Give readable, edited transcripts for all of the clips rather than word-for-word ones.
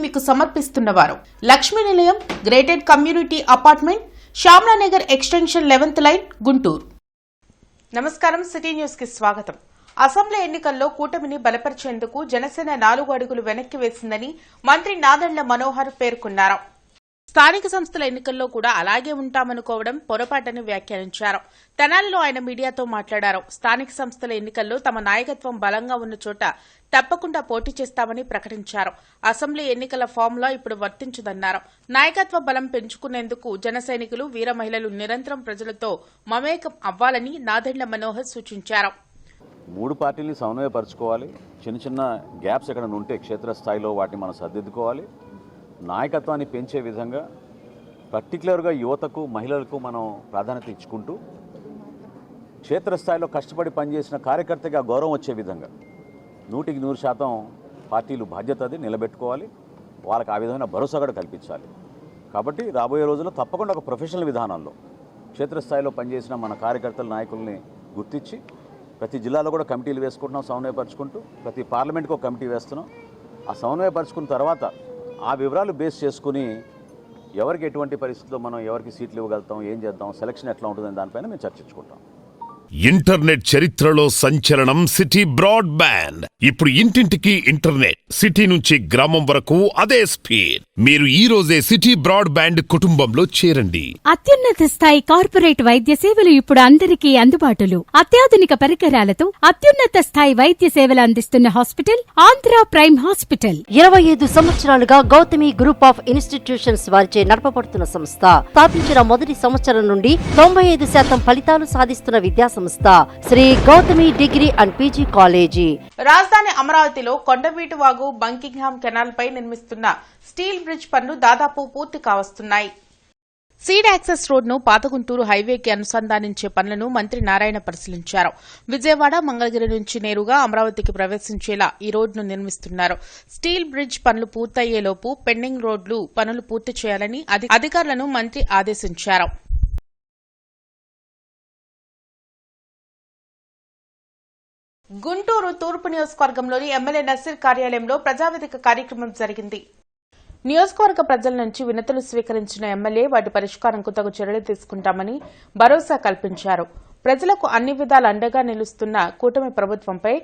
మీకు సమర్పిస్తున్నవారు Lakshmi Nilayam gated community apartment Shyamala Nagar extension 11th line Guntur. నమస్కారం, city news కి స్వాగతం. అసెంబ్లీ ఎన్నికల్లో కూటమిని బలపరిచేందుకు జనసేన 4 అడుగులు వెనక్కి వేసిందని మంత్రి నాదెండ్ల మనోహర్ పేర్కొన్నారు. స్థానిక సంస్థల ఎన్నికల్లో కూడా అలాగే ఉంటామనుకోవడం పొరపాటని వ్యాఖ్యానించారు. తెనాలిలో ఆయన మీడియాతో మాట్లాడారు. స్థానిక సంస్థల ఎన్నికల్లో తమ నాయకత్వం బలంగా ఉన్న చోట తప్పకుండా పోటీ చేస్తామని ప్రకటించారు. అసెంబ్లీ ఎన్నికల ఫార్ములా ఇప్పుడు వర్తించదన్నారు. నాయకత్వ బలం పెంచుకునేందుకు జన సైనికులు, వీర మహిళలు నిరంతరం ప్రజలతో మమేకం అవ్వాలని నాదెండ్ల మనోహర్ సూచించారు. 3 పార్టీల్ని సమన్వయపరచుకోవాలి. చిన్న గ్యాప్స్ ఎక్కడ ఉంటే క్షేత్రస్థాయిలో వాటిని మనం సర్దిద్దుకోవాలి. నాయకత్వాన్ని పెంచే విధంగా పర్టికులర్గా యువతకు, మహిళలకు మనం ప్రాధాన్యత ఇచ్చుకుంటూ క్షేత్రస్థాయిలో కష్టపడి పనిచేసిన కార్యకర్తగా గౌరవం వచ్చే విధంగా 100% పార్టీలు బాధ్యత అది నిలబెట్టుకోవాలి. వాళ్ళకి ఆ విధమైన భరోసా కూడా కల్పించాలి. కాబట్టి రాబోయే రోజుల్లో తప్పకుండా ఒక ప్రొఫెషనల్ విధానంలో క్షేత్రస్థాయిలో పనిచేసిన మన కార్యకర్తల, నాయకుల్ని గుర్తించి ప్రతి జిల్లాలో కూడా కమిటీలు వేసుకుంటున్నాం సమన్వయపరుచుకుంటూ. ప్రతి పార్లమెంట్కి ఒక కమిటీ వేస్తున్నాం. ఆ సమన్వయపరుచుకున్న తర్వాత ఆ వివరాలు బేస్ చేసుకుని ఎవరికి ఎటువంటి పరిస్థితుల్లో మనం ఎవరికి సీట్లు ఇవ్వగలుగుతాం, ఏం చేద్దాం, సెలక్షన్ ఎట్లా ఉంటుందని దానిపైన మేము చర్చించుకుంటాం. ఇంటర్నెట్ చరిత్రలో సంచలనం సిటీ బ్రాడ్బ్యాండ్. ఇప్పుడు ఇంటింటికి ఇంటర్నెట్, సిటీ నుంచి గ్రామం వరకు అదే స్పీడ్. మీరు ఈ రోజే సిటీ బ్రాడ్బ్యాండ్ కుటుంబంలో చేరండి. అత్యున్నత స్థాయి కార్పొరేట్ వైద్య సేవలు ఇప్పుడు అందరికీ అందుబాటులో. అత్యాధునిక పరికరాలతో అత్యున్నత స్థాయి వైద్య సేవలు అందిస్తున్న హాస్పిటల్ ఆంధ్ర ప్రైమ్ హాస్పిటల్. 25 సంవత్సరాలుగా గౌతమి గ్రూప్ ఆఫ్ ఇన్స్టిట్యూషన్స్ వారిచే నడపబడుతున్న సంస్థ. స్థాపించిన మొదటి సంవత్సరం నుండి 95% ఫలితాలు సాధిస్తున్న విద్యా సంస్థ Shri Gautami degree and PG college. రాజధాని అమరావతిలో కొండవీటి వాగు, బంకింగ్హామ్ కెనాల్ పై నిర్మిస్తున్న స్టీల్ బ్రిడ్జ్ పనులు దాదాపు పూర్తి కావస్తున్నాయి. సీడ్ యాక్సెస్ రోడ్ను పాత గుంటూరు హైవేకి అనుసంధానించే పనులను మంత్రి నారాయణ పరిశీలించారు. విజయవాడ, మంగళగిరి నుంచి నేరుగా అమరావతికి ప్రవేశించేలా ఈ రోడ్ను నిర్మిస్తున్నారు. స్టీల్ బ్రిడ్జ్ పనులు పూర్తయ్యేలోపు పెండింగ్ రోడ్లు పనులు పూర్తి చేయాలని అధికారులను మంత్రి ఆదేశించారు. గుంటూరు తూర్పు నియోజకవర్గంలోని ఎమ్మెల్యే నసీర్ కార్యాలయంలో ప్రజావేదిక కార్యక్రమం జరిగింది. నియోజకవర్గ ప్రజల నుంచి వినతులు స్వీకరించిన ఎమ్మెల్యే వాటి పరిష్కారంకు తగు చర్యలు తీసుకుంటామని భరోసా కల్పించారు. ప్రజలకు అన్ని విధాల అండగా నిలుస్తున్న కూటమి ప్రభుత్వంపై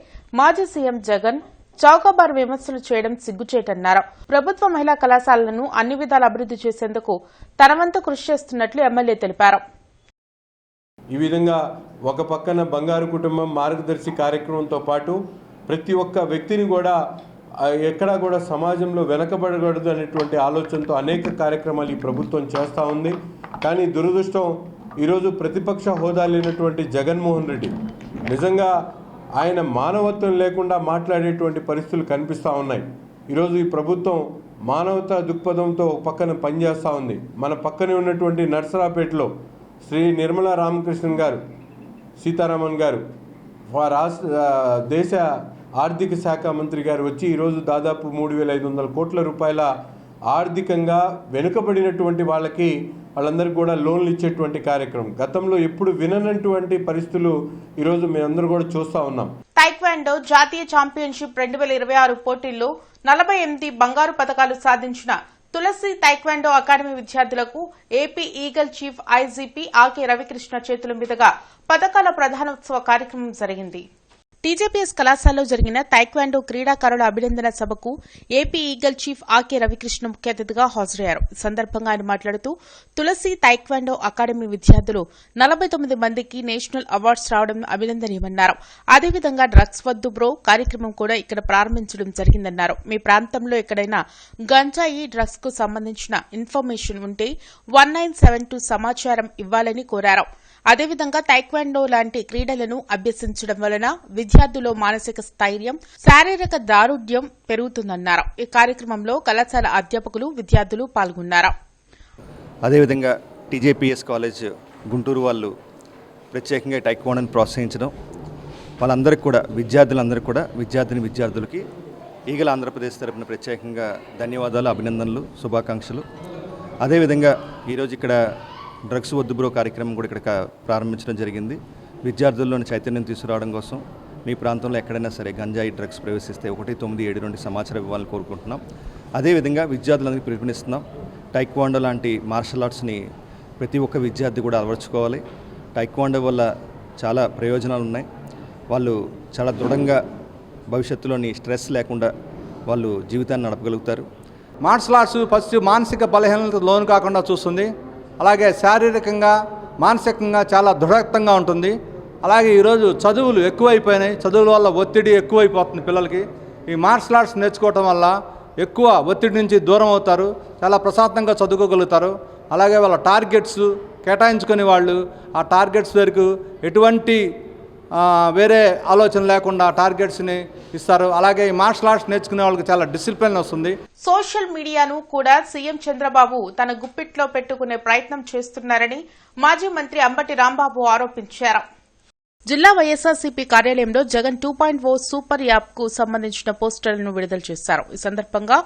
మాజీ సీఎం జగన్ చౌకబారు విమర్శలు చేయడం సిగ్గుచేటన్నారు. ప్రభుత్వ మహిళా కళాశాలలను అన్ని విధాల అభివృద్ది చేసేందుకు తన వంతు కృషి చేస్తున్నట్లు ఎమ్మెల్యే తెలిపారు. ఈ విధంగా ఒక పక్కన బంగారు కుటుంబం మార్గదర్శి కార్యక్రమంతో పాటు ప్రతి ఒక్క వ్యక్తిని కూడా ఎక్కడా కూడా సమాజంలో వెనకబడకూడదు అనేటువంటి ఆలోచనతో అనేక కార్యక్రమాలు ఈ ప్రభుత్వం చేస్తూ ఉంది. కానీ దురదృష్టం, ఈరోజు ప్రతిపక్ష హోదా లేనటువంటి జగన్మోహన్ రెడ్డి నిజంగా ఆయన మానవత్వం లేకుండా మాట్లాడేటువంటి పరిస్థితులు కనిపిస్తూ ఉన్నాయి. ఈరోజు ఈ ప్రభుత్వం మానవతా దృక్పథంతో ఒక పక్కన పనిచేస్తూ ఉంది. మన పక్కనే ఉన్నటువంటి నర్సరాపేటలో శ్రీ నిర్మలా రామకృష్ణన్ గారు, సీతారామన్ గారు, దేశ ఆర్థిక శాఖ మంత్రి గారు వచ్చి ఈరోజు దాదాపు 3,500 కోట్ల రూపాయల ఆర్థికంగా వెనుకబడినటువంటి వాళ్ళందరికీ కూడా లోన్లు ఇచ్చేటువంటి కార్యక్రమం గతంలో ఎప్పుడు విననటువంటి పరిస్థితులు ఈరోజు మేమందరూ కూడా చూస్తూ ఉన్నాం. టైక్వాండో జాతీయ ఛాంపియన్షిప్ 2026 పోటీల్లో 48 బంగారు పతకాలు సాధించిన తులసి టైక్వాండో అకాడమీ విద్యార్థులకు AP eagle chief IGP Ake Ravi Krishna చేతుల మీదుగా పతకాల ప్రధానోత్సవ కార్యక్రమం జరిగింది. టీజేపీఎస్ కళాశాలలో జరిగిన టైక్వాండో క్రీడాకారుల అభినందన సభకు ఏపీ ఈగల్ చీఫ్ ఆకే రవికృష్ణ ముఖ్య అతిథిగా హాజరయ్యారు. ఈ సందర్భంగా ఆయన మాట్లాడుతూ తులసి టైక్వాండో అకాడమీ విద్యార్థులు 49 మందికి నేషనల్ అవార్డ్స్ రావడం అభినందనీయమన్నారు. అదేవిధంగా డ్రగ్స్ వద్దు బ్రో కార్యక్రమం కూడా ఇక్కడ ప్రారంభించడం జరిగిందన్నారు. మీ ప్రాంతంలో ఎక్కడైనా గంజాయి, డ్రగ్స్ కు సంబంధించిన ఇన్ఫర్మేషన్ ఉంటే 1972 సమాచారం ఇవ్వాలని కోరారు. అదేవిధంగా టైక్వాండో లాంటి క్రీడలను అభ్యసించడం వలన విద్యార్థుల్లో మానసిక స్థైర్యం, శారీరక దారుఢ్యం పెరుగుతుందన్నారు. ఈ కార్యక్రమంలో కళాశాల అధ్యాపకులు, విద్యార్థులు పాల్గొన్నారు. అదేవిధంగా టీజేపీఎస్ కాలేజ్ గుంటూరు వాళ్ళు ప్రత్యేకంగా టైక్వాండోని ప్రోత్సహించడం, వాళ్ళందరికీ కూడా విద్యార్థులకి ఈగల ఆంధ్రప్రదేశ్ తరపున ప్రత్యేకంగా ధన్యవాదాలు, అభినందనలు, శుభాకాంక్షలు. అదేవిధంగా ఈరోజు ఇక్కడ డ్రగ్స్ వద్దు బ్రో కార్యక్రమం కూడా ఇక్కడ ప్రారంభించడం జరిగింది. విద్యార్థుల్లోని చైతన్యం తీసుకురావడం కోసం మీ ప్రాంతంలో ఎక్కడైనా సరే గంజాయి, డ్రగ్స్ ప్రవేశిస్తే 1972 సమాచారం ఇవ్వాలని కోరుకుంటున్నాం. అదేవిధంగా విద్యార్థులందరికీ పిలుపునిస్తున్నాం. టైక్వాండో లాంటి మార్షల్ ఆర్ట్స్ని ప్రతి ఒక్క విద్యార్థి కూడా అలవర్చుకోవాలి. టైక్వాండో వల్ల చాలా ప్రయోజనాలు ఉన్నాయి. వాళ్ళు చాలా దృఢంగా భవిష్యత్తులోని స్ట్రెస్ లేకుండా వాళ్ళు జీవితాన్ని నడపగలుగుతారు. మార్షల్ ఆర్ట్స్ ఫస్ట్ మానసిక బలహీనత లోను కాకుండా చూస్తుంది. అలాగే శారీరకంగా మానసికంగా చాలా దృఢత్వంగా ఉంటుంది. అలాగే ఈరోజు చదువులు ఎక్కువైపోయినాయి. చదువుల వల్ల ఒత్తిడి ఎక్కువైపోతుంది పిల్లలకి. ఈ మార్షల్ ఆర్ట్స్ నేర్చుకోవటం వల్ల ఎక్కువ ఒత్తిడి నుంచి దూరం అవుతారు, చాలా ప్రశాంతంగా చదువుకోగలుగుతారు. అలాగే వాళ్ళ టార్గెట్స్ కేటాయించుకుని వాళ్ళు ఆ టార్గెట్స్ వరకు ఎటువంటి వేరే ఆలోచన లేకుండా టార్గెట్స్ని ఇస్తారు. అలాగే ఈ మార్షల్ ఆర్ట్స్ నేర్చుకునే వాళ్ళకి చాలా డిసిప్లిన్ వస్తుంది. సోషల్ మీడియాను కూడా సీఎం చంద్రబాబు తన గుప్పిట్లో పెట్టుకునే ప్రయత్నం చేస్తున్నారని మాజీ మంత్రి అంబటి రాంబాబు ఆరోపించారు. జిల్లా వైఎస్ఆర్సీపీ కార్యాలయంలో జగన్ 2.0 సూపర్ యాప్ కు సంబంధించిన పోస్టర్లను విడుదల చేశారు. ఈ సందర్భంగా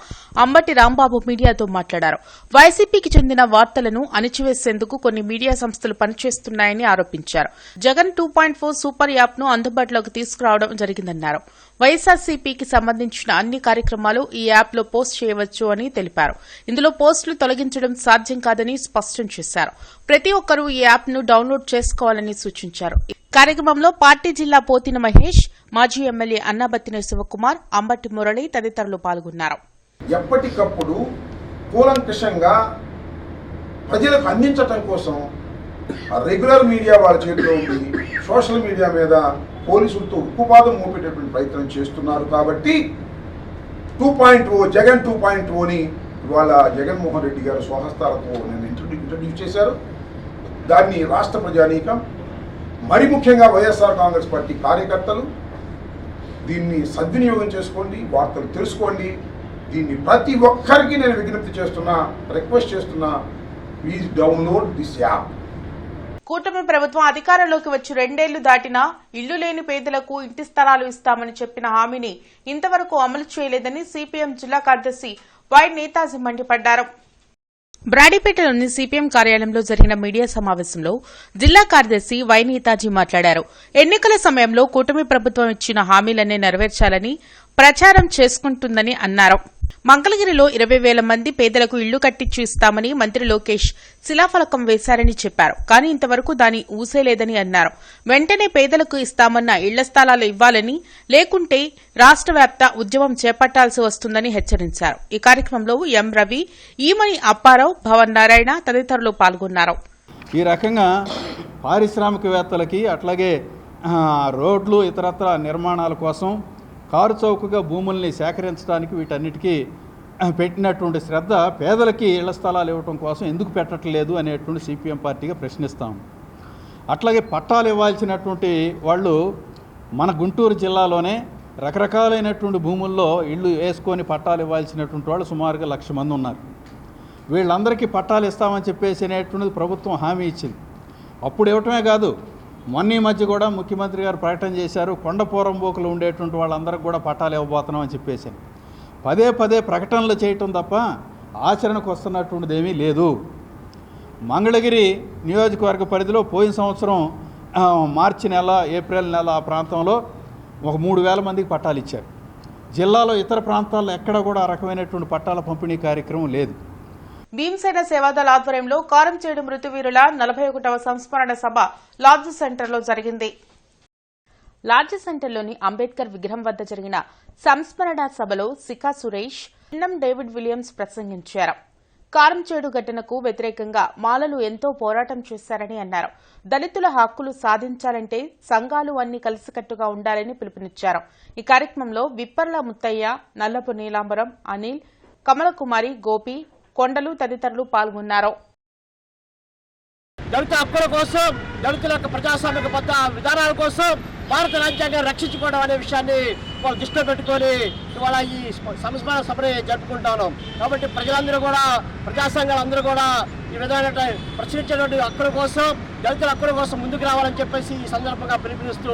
అంబటి రాంబాబు మీడియాతో మాట్లాడారు. వైసీపీకి చెందిన వార్తలను అణిచివేసేందుకు కొన్ని మీడియా సంస్థలు పనిచేస్తున్నాయని ఆరోపించారు. జగన్ 2.0 సూపర్ యాప్ ను అందుబాటులోకి తీసుకురావడం జరిగిందన్నారు. వైఎస్ఆర్సీపీకి సంబంధించిన అన్ని కార్యక్రమాలు ఈ యాప్ లో పోస్ట్ చేయవచ్చు అని తెలిపారు. ఇందులో పోస్టులు తొలగించడం సాధ్యం కాదని స్పష్టం చేశారు. ప్రతి ఒక్కరూ ఈ యాప్ ను డౌన్లోడ్ చేసుకోవాలని సూచించారు. కార్యక్రమంలో పార్టీ జిల్లా పోతిన మహేష్, మాజీ ఎమ్మెల్యే అన్నాబత్తిన శివకుమార్, అంబటి మురళి తదితరులు పాల్గొన్నారు. ఎప్పటికప్పుడు కూలంకషంగా ప్రజలకు అందించటం కోసం రెగ్యులర్ మీడియా వాళ్ళ చేతిలో ఉంది. సోషల్ మీడియా మీద పోలీసులతో ఉక్కుపాదం మోపేటటువంటి ప్రయత్నం చేస్తున్నారు. కాబట్టి 2.0 జగన్ 2.0ని ఇవాళ జగన్మోహన్ రెడ్డి గారు స్వహస్తాలతో నేను ఇంట్రడ్యూస్ చేశారు. దాన్ని రాష్ట్ర ప్రజానీకం, మరి ముఖ్యంగా వైఎస్ఆర్ కాంగ్రెస్ పార్టీ కార్యకర్తలు దీన్ని సద్వినియోగం చేసుకోండి, వార్తలు తెలుసుకోండి. దీన్ని ప్రతి ఒక్కరికి నేను విజ్ఞప్తి చేస్తున్నా, రిక్వెస్ట్ చేస్తున్నా, ప్లీజ్ డౌన్లోడ్ దిస్ యాప్. కూటమి ప్రభుత్వం అధికారంలోకి వచ్చి 2 ఏళ్లు దాటినా ఇళ్లు లేని పేదలకు ఇంటి స్థలాలు ఇస్తామని చెప్పిన హామీని ఇంతవరకు అమలు చేయలేదని సిపిఎం జిల్లా కార్యదర్శి వై నేతాజీ మండిపడ్డారు. బ్రాడీపేటలోని సిపిఎం కార్యాలయంలో జరిగిన మీడియా సమావేశంలో జిల్లా కార్యదర్శి వై నేతాజీ మాట్లాడారు. ఎన్నికల సమయంలో కూటమి ప్రభుత్వం ఇచ్చిన హామీలన్నీ నెరవేర్చాలని ప్రచారం చేసుకుంటుందని అన్నారు. మంగళగిరిలో 20,000 మంది పేదలకు ఇళ్లు కట్టించి ఇస్తామని మంత్రి లోకేష్ శిలాఫలకం వేశారని చెప్పారు. కానీ ఇంతవరకు దాని ఊసేలేదని అన్నారు. వెంటనే పేదలకు ఇస్తామన్న ఇళ్ల స్థలాలు ఇవ్వాలని, లేకుంటే రాష్ట్ర వ్యాప్త ఉద్యమం చేపట్టాల్సి వస్తుందని హెచ్చరించారు. ఈ కార్యక్రమంలో ఎం రవి, ఈమని అప్పారావు, భవన్ నారాయణ తదితరులు పాల్గొన్నారు. ఈ రకంగా పారిశ్రామికవేత్తలకి అట్లాగే రోడ్లు ఇతరత్ర నిర్మాణాల కోసం కారు చౌకగా భూముల్ని సేకరించడానికి వీటన్నిటికీ పెట్టినటువంటి శ్రద్ధ పేదలకి ఇళ్ల స్థలాలు ఇవ్వటం కోసం ఎందుకు పెట్టట్లేదు అనేటువంటి సిపిఎం పార్టీగా ప్రశ్నిస్తాం. అట్లాగే పట్టాలు ఇవ్వాల్సినటువంటి వాళ్ళు మన గుంటూరు జిల్లాలోనే రకరకాలైనటువంటి భూముల్లో ఇళ్ళు వేసుకొని పట్టాలు ఇవ్వాల్సినటువంటి వాళ్ళు సుమారుగా 1,00,000 మంది ఉన్నారు. వీళ్ళందరికీ పట్టాలు ఇస్తామని చెప్పేసి అనేటువంటిది ప్రభుత్వం హామీ ఇచ్చింది. అప్పుడు ఇవ్వటమే కాదు, మొన్న మధ్య కూడా ముఖ్యమంత్రి గారు ప్రకటన చేశారు, కొండపోరంబోకులు ఉండేటువంటి వాళ్ళందరికీ కూడా పట్టాలు ఇవ్వబోతున్నాం అని చెప్పేసి. పదే పదే ప్రకటనలు చేయటం తప్ప ఆచరణకు వస్తున్నటువంటిది ఏమీ లేదు. మంగళగిరి నియోజకవర్గ పరిధిలో పోయిన సంవత్సరం మార్చి నెల, ఏప్రిల్ నెల ఆ ప్రాంతంలో ఒక 3,000 మందికి పట్టాలు ఇచ్చారు. జిల్లాలో ఇతర ప్రాంతాల్లో ఎక్కడ కూడా ఆ రకమైనటువంటి పట్టాల పంపిణీ కార్యక్రమం లేదు. భీమసేన సేవాదళ ఆధ్వర్యంలో కారంచేడు మృతువీరుల 41వ సంస్మరణ సభ లాడ్జ్ సెంటర్లో జరిగింది. లాడ్జ్ సెంటర్లోని అంబేద్కర్ విగ్రహం వద్ద జరిగిన సంస్మరణ సభలో cica Suresh, NM David Williams ప్రసంగించారు. కారంచేడు ఘటనకు వ్యతిరేకంగా మాలలు ఎంతో పోరాటం చేశారని అన్నారు. దళితుల హక్కులు సాధించాలంటే సంఘాలు అన్ని కలిసికట్టుగా ఉండాలని పిలుపునిచ్చారు. ఈ కార్యక్రమంలో విప్పర్ల ముత్తయ్య, నల్లపు నీలాంబరం, అనిల్, కమలకుమారి, గోపి, కొండలు తదితరులు పాల్గొన్నారు. దళిత హక్కుల కోసం, దళితుల యొక్క ప్రజాస్వామిక విధానాల కోసం భారత రాజ్యాంగాన్ని రక్షించుకోవడం అనే విషయాన్ని వాళ్ళు దృష్టిలో పెట్టుకొని ఇవాళ ఈ సంస్మరణ సభని జరుపుకుంటాను. కాబట్టి ప్రజలందరూ కూడా, ప్రజా సంఘాలందరూ కూడా ఈ విధమైన ప్రశ్నించేటువంటి హక్కుల కోసం దళితుల హక్కుల కోసం ముందుకు రావాలని చెప్పేసి ఈ సందర్భంగా పిలుపునిస్తూ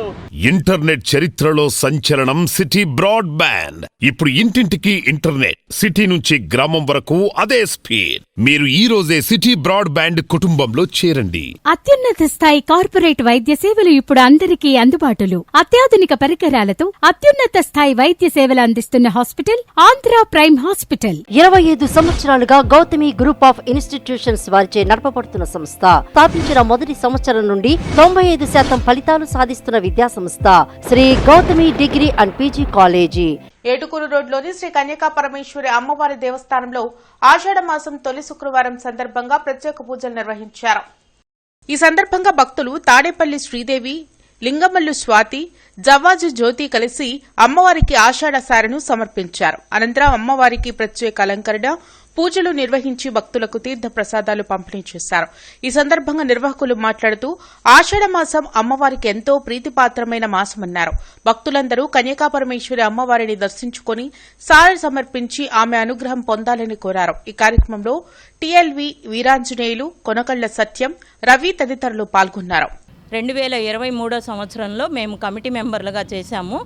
ఇంటర్నెట్ చరిత్రలో సంచలనం సిటీ బ్రాడ్బ్యాండ్. ఇప్పుడు ఇంటింటికి ఇంటర్నెట్, సిటీ నుంచి గ్రామం వరకు అదే స్పీడ్. మీరు ఈ రోజే సిటీ బ్రాడ్బ్యాండ్ కుటుంబంలో చేరండి. అత్యున్నత స్థాయి కార్పొరేట్ వైద్య సేవలు ఇప్పుడు అందరికీ అందుబాటులో. అత్యాధునిక పరికరాలతో అత్యున్నత స్థాయి వైద్య సేవలు అందిస్తున్న హాస్పిటల్ ఆంధ్ర ప్రైమ్ హాస్పిటల్. 25 సంవత్సరాలుగా గౌతమి గ్రూప్ ఆఫ్ ఇన్స్టిట్యూషన్స్ వారిచే నడపబడుతున్న సంస్థ. స్థాపించిన మొదటి సంవత్సరం నుండి 95% ఫలితాలు సాధిస్తున్న విద్యా సంస్థ Shri Gautami degree and PG college. Etukuru రోడ్లోని శ్రీ కన్యకా పరమేశ్వరి అమ్మవారి దేవస్థానంలో ఆషాఢ మాసం తొలి శుక్రవారం సందర్భంగా ప్రత్యేక పూజలు నిర్వహించారు. ఈ సందర్భంగా భక్తులు తాడేపల్లి శ్రీదేవి, లింగమల్లు స్వాతి, జవ్వాజు జ్యోతి కలిసి అమ్మవారికి ఆషాఢ సారెను సమర్పించారు. అనంతరం అమ్మవారికి ప్రత్యేక అలంకరణ, పూజలు నిర్వహించి భక్తులకు తీర్థ ప్రసాదాలు పంపిణీ చేశారు. ఈ సందర్భంగా నిర్వాహకులు మాట్లాడుతూ ఆషాఢ మాసం అమ్మవారికి ఎంతో ప్రీతిపాత్రమైన మాసమన్నారు. భక్తులందరూ కన్యకాపరమేశ్వరి అమ్మవారిని దర్శించుకుని సారె సమర్పించి ఆమె అనుగ్రహం పొందాలని కోరారు. ఈ కార్యక్రమంలో టీఎల్వి వీరాంజనేయులు, కొనకళ్ల సత్యం, రవి తదితరులు పాల్గొన్నారు. 2023 సంవత్సరంలో మేము కమిటీ మెంబర్లుగా చేశాము.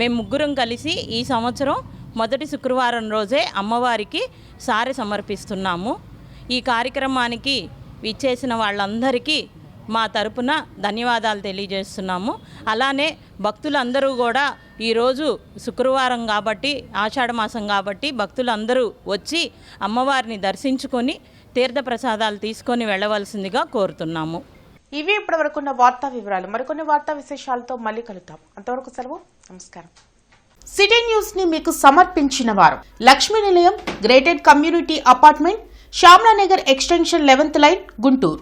మేము ముగ్గురం కలిసి ఈ సంవత్సరం మొదటి శుక్రవారం రోజే అమ్మవారికి సారె సమర్పిస్తున్నాము. ఈ కార్యక్రమానికి విచ్చేసిన వాళ్ళందరికీ మా తరపున ధన్యవాదాలు తెలియజేస్తున్నాము. అలానే భక్తులందరూ కూడా ఈరోజు శుక్రవారం కాబట్టి, ఆషాఢ మాసం కాబట్టి భక్తులందరూ వచ్చి అమ్మవారిని దర్శించుకొని తీర్థ ప్రసాదాలు తీసుకొని వెళ్ళవలసిందిగా కోరుతున్నాము. ఇవి ఇప్పటివరకున్న వార్తా వివరాలు. మరికొన్ని వార్తా విశేషాలతో మళ్ళీ కలుద్దాం. అంతవరకు సెలవు, నమస్కారం. సిటీ న్యూస్ ని మీకు సమర్పించిన వారు Lakshmi Nilayam, gated community apartment, Shyamala Nagar extension 11th line, Guntur.